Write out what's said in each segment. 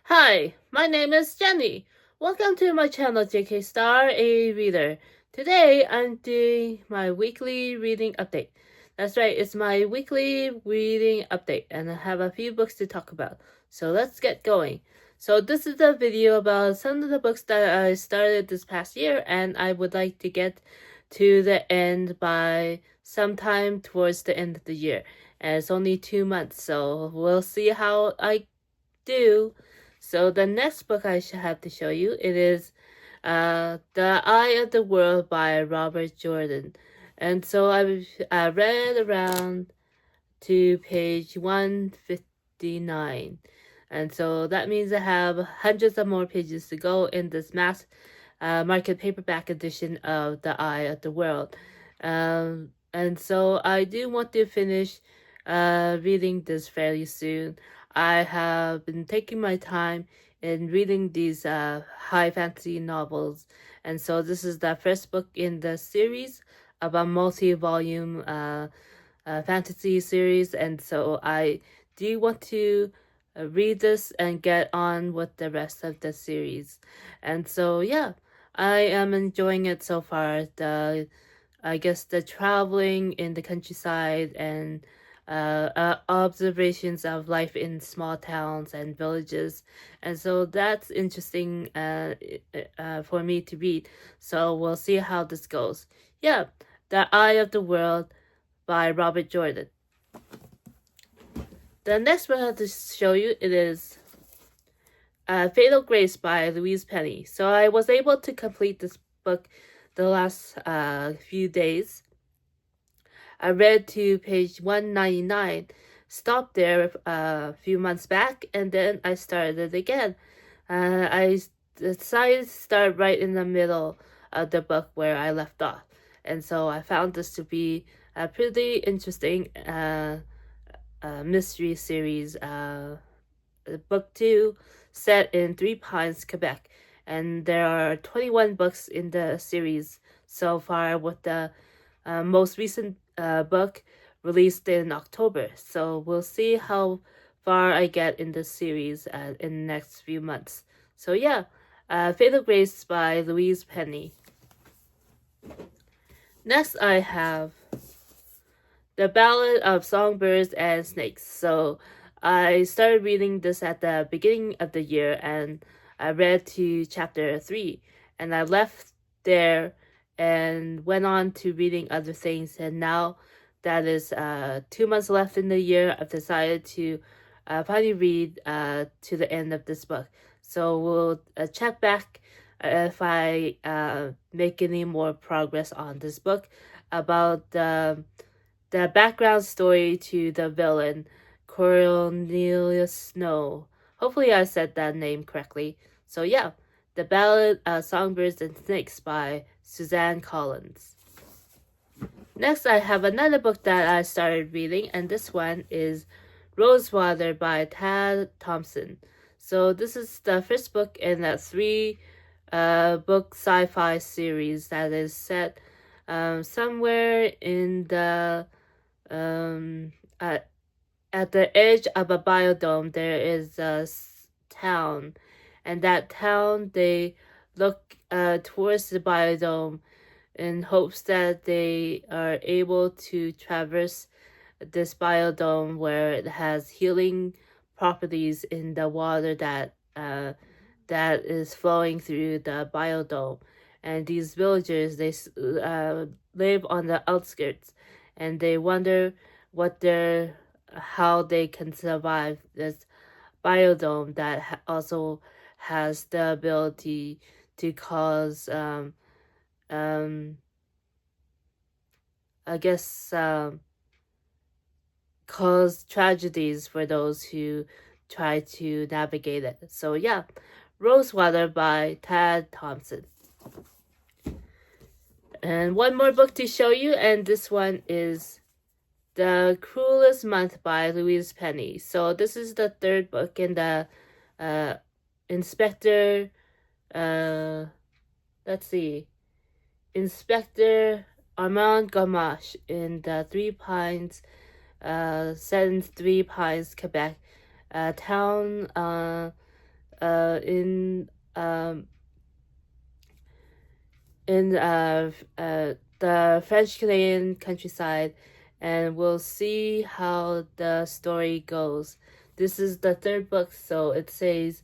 Hi, my name is Jenny. Welcome to my channel JK Star A Reader. Today I'm doing my weekly reading update. That's right, it's my weekly reading update and I have a few books to talk about. So let's get going. So this is a video about some of the books that I started this past year and I would like to get to the end by sometime towards the end of the year. And it's only 2 months, so we'll see how I do. So the next book I should have to show you, it is The Eye of the World by Robert Jordan. And so I've read around to page 159. And so that means I have hundreds of more pages to go in this mass market paperback edition of The Eye of the World. And so I do want to finish reading this fairly soon. I have been taking my time in reading these high fantasy novels, and so this is the first book in the series of a multi-volume fantasy series, and so I do want to read this and get on with the rest of the series. And so yeah, I am enjoying it so far. I guess the traveling in the countryside and observations of life in small towns and villages, and so that's interesting for me to read. So we'll see how this goes. Yeah, The Eye of the World by Robert Jordan. The next one I have to show you, it is Fatal Grace by Louise Penny. So I was able to complete this book the last few days. I read to page 199, stopped there a few months back, and then I started it again. I decided to start right in the middle of the book where I left off. And so I found this to be a pretty interesting mystery series. Book 2, set in Three Pines, Quebec. And there are 21 books in the series so far, with the most recent book released in October. So we'll see how far I get in this series in the next few months. So yeah, Fatal Grace by Louise Penny. Next I have The Ballad of Songbirds and Snakes. So I started reading this at the beginning of the year and I read to chapter 3 and I left there and went on to reading other things, and now that is 2 months left in the year, I've decided to finally read to the end of this book. So we'll check back if I make any more progress on this book about the background story to the villain, Cornelius Snow. Hopefully I said that name correctly. So yeah, The Ballad of Songbirds and Snakes by Suzanne Collins. Next, I have another book that I started reading, and this one is Rosewater by Tade Thompson. So this is the first book in a 3-book sci-fi series that is set somewhere in the at the edge of a biodome. There is a town, and that town, they look towards the biodome in hopes that they are able to traverse this biodome where it has healing properties in the water that is flowing through the biodome. And these villagers, they live on the outskirts, and they wonder how they can survive this biodome that also has the ability to cause I guess cause tragedies for those who try to navigate it. So yeah, Rosewater by Tade Thompson. And one more book to show you, and this one is The Cruellest Month by Louise Penny. So this is the third book in the Inspector Armand Gamache in the Three Pines, set in Three Pines, Quebec, a town in the French Canadian countryside, and we'll see how the story goes. This is the third book, so it says,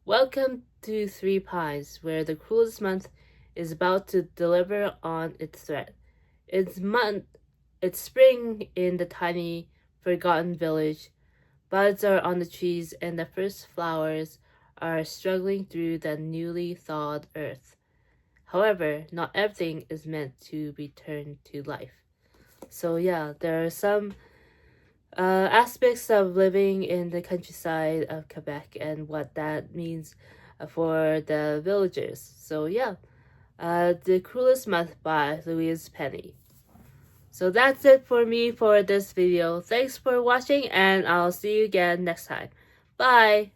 "Welcome to Three Pines, where the cruelest month is about to deliver on its threat. It's spring in the tiny, forgotten village. Buds are on the trees, and the first flowers are struggling through the newly thawed earth. However, not everything is meant to return to life." So yeah, there are some aspects of living in the countryside of Quebec and what that means for the villagers. So yeah, The Cruellest Month by Louise Penny. So that's it for me for this video. Thanks for watching, and I'll see you again next time. Bye!